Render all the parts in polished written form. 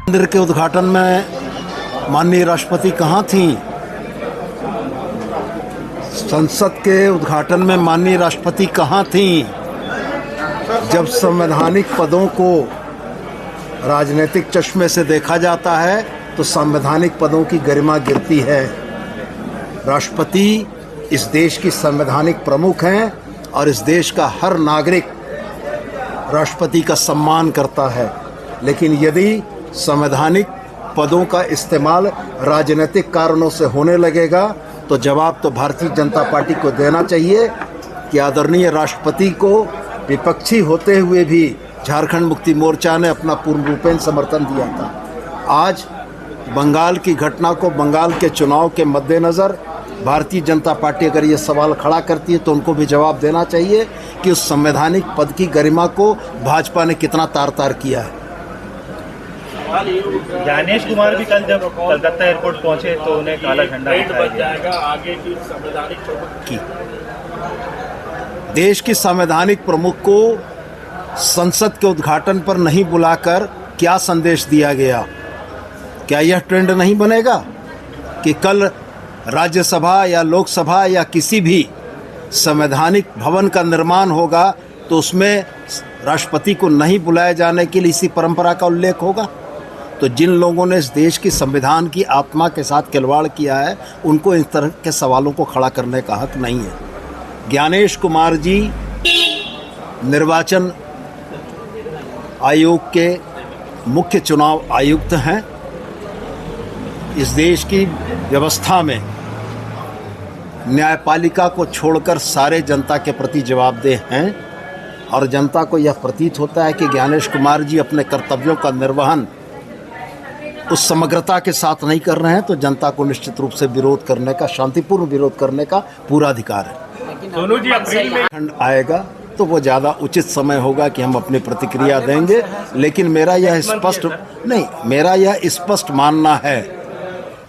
मंदिर के उद्घाटन में माननीय राष्ट्रपति कहाँ थी? संसद के उद्घाटन में माननीय राष्ट्रपति कहाँ थी? जब संवैधानिक पदों को राजनीतिक चश्मे से देखा जाता है तो संवैधानिक पदों की गरिमा गिरती है। राष्ट्रपति इस देश की संवैधानिक प्रमुख हैं और इस देश का हर नागरिक राष्ट्रपति का सम्मान करता है। लेकिन यदि संवैधानिक पदों का इस्तेमाल राजनीतिक कारणों से होने लगेगा तो जवाब तो भारतीय जनता पार्टी को देना चाहिए कि आदरणीय राष्ट्रपति को विपक्षी होते हुए भी झारखंड मुक्ति मोर्चा ने अपना पूर्ण रूपेण समर्थन दिया था। आज बंगाल की घटना को, बंगाल के चुनाव के मद्देनज़र भारतीय जनता पार्टी अगर ये सवाल खड़ा करती है तो उनको भी जवाब देना चाहिए कि उस संवैधानिक पद की गरिमा को भाजपा ने कितना तार-तार किया है। ज्ञानेश कुमार भी कल जब कलकत्ता एयरपोर्ट पहुंचे तो उन्हें काला झंडा दिखाया आगे की संवैधानिक की देश की संवैधानिक प्रमुख को संसद के उद्घाटन पर नहीं बुलाकर क्या संदेश दिया गया? क्या यह ट्रेंड नहीं बनेगा कि कल राज्यसभा या लोकसभा या किसी भी संवैधानिक भवन का निर्माण होगा तो उसमें राष्ट्रपति को नहीं बुलाए जाने के लिए इसी परंपरा का उल्लेख होगा? तो जिन लोगों ने इस देश की संविधान की आत्मा के साथ खिलवाड़ किया है उनको इस तरह के सवालों को खड़ा करने का हक नहीं है। ज्ञानेश कुमार जी निर्वाचन आयोग के मुख्य चुनाव आयुक्त हैं। इस देश की व्यवस्था में न्यायपालिका को छोड़कर सारे जनता के प्रति जवाबदेह हैं और जनता को यह प्रतीत होता है कि ज्ञानेश कुमार जी अपने कर्तव्यों का निर्वहन उस समग्रता के साथ नहीं कर रहे हैं तो जनता को निश्चित रूप से विरोध करने का, शांतिपूर्ण विरोध करने का पूरा अधिकार है। सोनू जी अप्रैल में खंड आएगा तो वो ज़्यादा उचित समय होगा कि हम अपनी प्रतिक्रिया देंगे। लेकिन मेरा यह स्पष्ट मानना है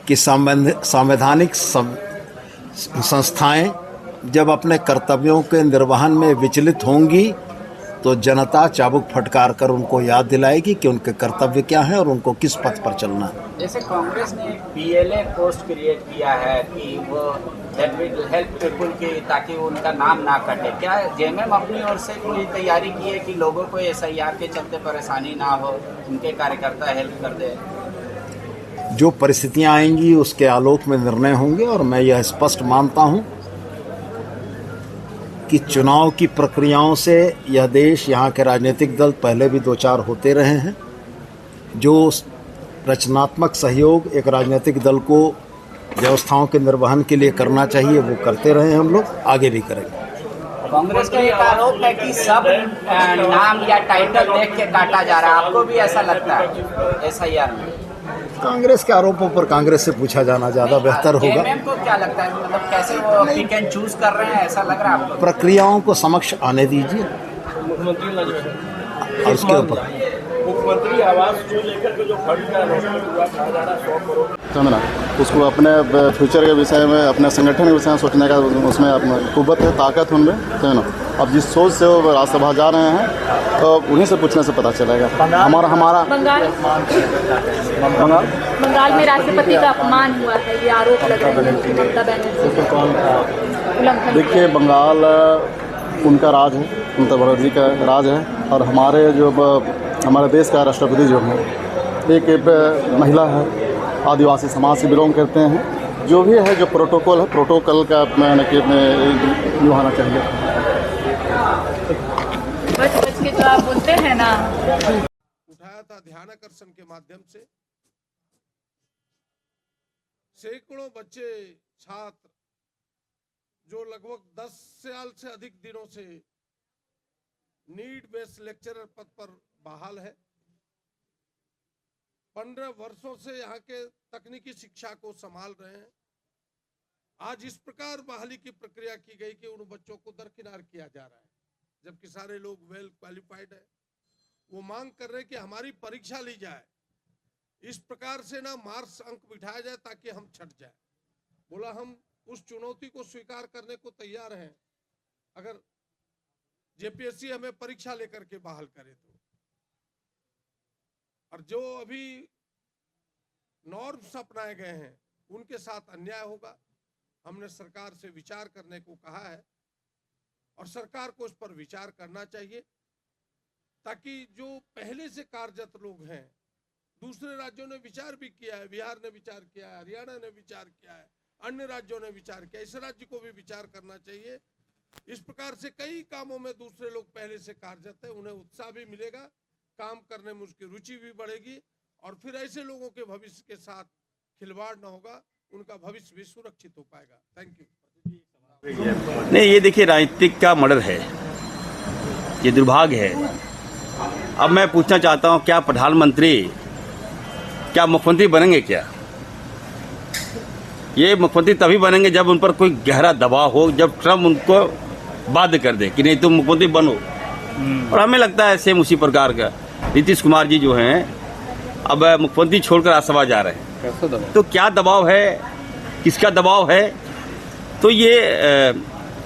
कि संवैधानिक संस्थाएं जब अपने कर्तव्यों के निर्वहन में विचलित होंगी तो जनता चाबुक फटकार कर उनको याद दिलाएगी कि उनके कर्तव्य क्या हैं और उनको किस पथ पर चलना है। जैसे कांग्रेस ने पीएलए पोस्ट क्रिएट किया है कि वो दैट विल हेल्प पीपल की ताकि उनका नाम ना कटे, क्या जेएमएम अपनी ओर से कोई तैयारी की है कि लोगों को एसआईआर के चलते परेशानी ना हो, उनके कार्यकर्ता हेल्प कर दे? जो परिस्थितियां आएंगी उसके आलोक में निर्णय होंगे और मैं यह स्पष्ट मानता हूं कि चुनाव की प्रक्रियाओं से यह देश, यहाँ के राजनीतिक दल पहले भी दो चार होते रहे हैं। जो रचनात्मक सहयोग एक राजनीतिक दल को व्यवस्थाओं के निर्वहन के लिए करना चाहिए वो करते रहे हैं, हम लोग आगे भी करेंगे। कांग्रेस का एक आरोप है कि सब नाम या टाइटल देख के काटा जा रहा है, आपको भी ऐसा लगता है एसआईआर में? कांग्रेस के आरोपों पर कांग्रेस से पूछा जाना ज़्यादा बेहतर होगा। जेएमएम को क्या लगता है, मतलब कैसे वो पिक एंड चूज कर रहे हैं, ऐसा लग रहा है आपको? प्रक्रियाओं को समक्ष आने दीजिए मुख्यमंत्री और उसके ऊपर मुख्यमंत्री आवास को लेकर के जो फंड का अलॉटमेंट हुआ कहा जा रहा है 100 करोड़, समझना उसको अपने फ्यूचर के विषय में, अपने संगठन के विषय में सोचने का उसमें अपना कुव्वत है, ताकत है उनमें, समझना। अब जिस सोच से वो राज्यसभा जा रहे हैं तो उन्हीं से पूछने से पता चलेगा। हमारा बंगाल में राष्ट्रपति का अपमान हुआ है, ये आरोप लग रहा है ममता बनर्जी। देखिए, बंगाल उनका राज है, ममता बनर्जी का राज है और हमारे देश का राष्ट्रपति जो है एक महिला है, आदिवासी समाज से बिलोंग करते हैं। जो भी है, जो प्रोटोकॉल है, प्रोटोकॉल का निभाना चाहिए। बच के जो आप बोलते हैं ना, उठाया था ध्यानाकर्षण के माध्यम से। सैकड़ों बच्चे, छात्र जो लगभग 10 साल से अधिक दिनों से नीड बेस्ड लेक्चरर पद पर बहाल है। 15 वर्षों से यहाँ के तकनीकी शिक्षा को संभाल रहे हैं। आज इस प्रकार बहाली की प्रक्रिया की गई कि उन बच्चों को दरकिनार किया जा रहा है, जबकि सारे लोग वेल क्वालिफाइड है। वो मांग कर रहे हैं कि हमारी परीक्षा ली जाए, इस प्रकार से ना मार्क्स अंक बिठाया जाए ताकि हम छट जाए। बोला हम उस चुनौती को स्वीकार करने को तैयार हैं अगर जेपीएससी हमें परीक्षा लेकर के बहाल करे तो। और जो अभी नॉर्म्स अपनाए गए हैं उनके साथ अन्याय होगा। हमने सरकार से विचार करने को कहा है और सरकार को इस पर विचार करना चाहिए, ताकि जो पहले से कार्यरत लोग हैं, दूसरे राज्यों ने विचार भी किया है, बिहार ने विचार किया है, हरियाणा ने विचार किया है, अन्य राज्यों ने विचार किया, इस राज्य को भी विचार करना चाहिए। इस प्रकार से कई कामों में दूसरे लोग पहले से कार्यरत है, उन्हें उत्साह भी मिलेगा, काम करने में उसकी रुचि भी बढ़ेगी और फिर ऐसे लोगों के भविष्य के साथ खिलवाड़ न होगा, उनका भविष्य भी सुरक्षित हो पाएगा। Thank you. नहीं, ये देखिए राजनीतिक का मर्डर है, ये दुर्भाग्य है। अब मैं पूछना चाहता हूँ, क्या प्रधानमंत्री, क्या मुख्यमंत्री बनेंगे क्या? ये मुख्यमंत्री तभी बनेंगे जब उन पर कोई गहरा दबाव हो, जब ट्रम्प उनको बाध्य कर दे कि नहीं तुम मुख्यमंत्री बनो। और हमें लगता है सेम उसी प्रकार का नीतीश कुमार जी जो हैं अब मुख्यमंत्री छोड़कर राज्यसभा जा रहे हैं। तो क्या दबाव है, किसका दबाव है? तो ये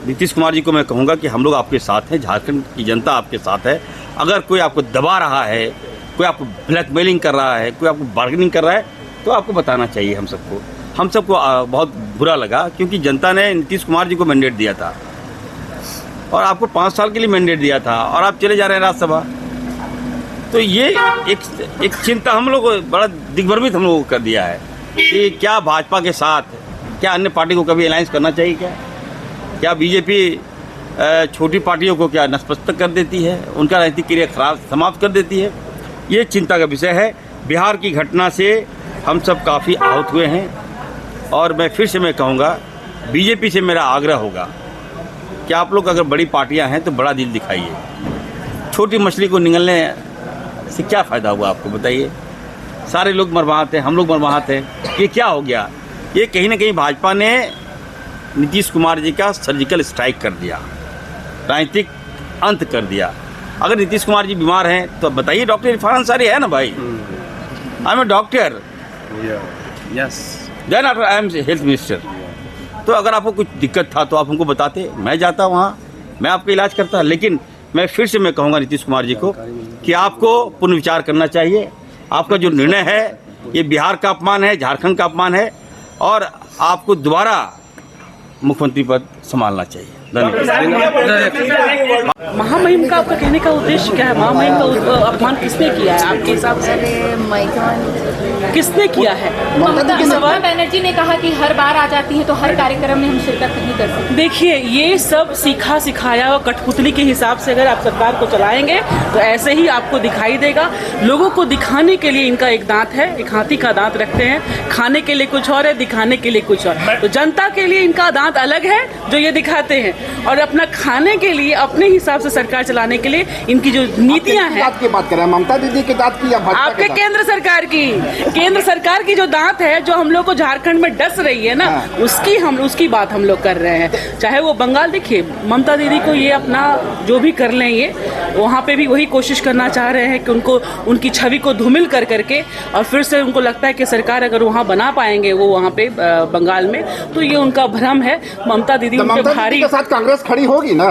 नीतीश कुमार जी को मैं कहूँगा कि हम लोग आपके साथ हैं, झारखंड की जनता आपके साथ है। अगर कोई आपको दबा रहा है, कोई आपको ब्लैकमेलिंग कर रहा है, कोई आपको बार्गेनिंग कर रहा है, तो आपको बताना चाहिए हम सबको। हम सबको बहुत बुरा लगा, क्योंकि जनता ने नीतीश कुमार जी को मैंडेट दिया था और आपको 5 साल के लिए मैंडेट दिया था और आप चले जा रहे हैं राज्यसभा। तो ये एक चिंता हम लोग को बड़ा दिग्भ्रमित हम लोगों को कर दिया है कि क्या भाजपा के साथ, क्या अन्य पार्टी को कभी अलायंस करना चाहिए? क्या बीजेपी छोटी पार्टियों को क्या नतमस्तक कर देती है, उनका राजनीतिक करियर खराब समाप्त कर देती है? ये चिंता का विषय है। बिहार की घटना से हम सब काफ़ी आहत हुए हैं और मैं फिर से मैं कहूँगा, बीजेपी से मेरा आग्रह होगा कि आप लोग अगर बड़ी पार्टियां हैं तो बड़ा दिल दिखाइए। छोटी मछली को निगलने से क्या फ़ायदा हुआ आपको बताइए? सारे लोग मरवाहत हैं, हम लोग मरवाहत हैं। ये क्या हो गया? ये कहीं ना कहीं भाजपा ने नीतीश कुमार जी का सर्जिकल स्ट्राइक कर दिया, राजनीतिक अंत कर दिया। अगर नीतीश कुमार जी बीमार हैं तो बताइए, डॉक्टर इरफान अंसारी है ना भाई, I am a doctor, yes, then I am health minister. तो अगर आपको कुछ दिक्कत था तो आप हमको बताते, मैं जाता वहाँ, मैं आपका इलाज करता। लेकिन मैं फिर से मैं कहूँगा नीतीश कुमार जी को कि आपको पुनर्विचार करना चाहिए। आपका जो निर्णय है ये बिहार का अपमान है, झारखंड का अपमान है और आपको दोबारा मुख्यमंत्री पद संभालना चाहिए। महामहिम का आपका कहने का उद्देश्य क्या है? महामहिम का अपमान किसने किया है आपके हिसाब से? किसने किया है? ममता बनर्जी ने कहा कि हर बार आ जाती है तो हर कार्यक्रम में हम शिरकत नहीं कर सकते। देखिए, ये सब सीखा सिखाया और कठपुतली के हिसाब से अगर आप सरकार को चलाएंगे तो ऐसे ही आपको दिखाई देगा। लोगों को दिखाने के लिए इनका एक दांत है, एक हाथी का दांत रखते हैं, खाने के लिए कुछ और है, दिखाने के लिए कुछ और। तो जनता के लिए इनका दांत अलग है जो ये दिखाते हैं, और अपना खाने के लिए अपने हिसाब से सरकार चलाने के लिए इनकी जो नीतियां हैं। की बात कर रहे हैं, ममता दीदी के दांत की या भाजपा आपके केंद्र सरकार की जो दांत है, जो हम लोग को झारखंड में डस रही है ना, उसकी बात हम लोग कर रहे हैं। चाहे वो बंगाल, देखिए ममता दीदी को ये अपना जो भी कर लें, ये वहाँ पे भी वही कोशिश करना चाह रहे हैं कि उनको उनकी छवि को धूमिल कर करके, और फिर से उनको लगता है कि सरकार अगर वहाँ बना पाएंगे वो वहाँ पे बंगाल में, तो ये उनका भ्रम है। ममता दीदी उनके भारी के साथ कांग्रेस खड़ी होगी ना।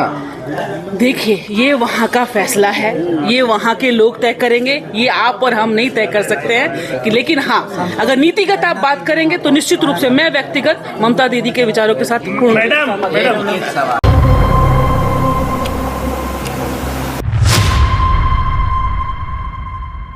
देखिए, ये वहाँ का फैसला है, ये वहाँ के लोग तय करेंगे, ये आप और हम नहीं तय कर सकते हैं कि। लेकिन हाँ, अगर नीतिगत आप बात करेंगे तो निश्चित रूप से मैं व्यक्तिगत ममता दीदी के विचारों के साथ पूर्ण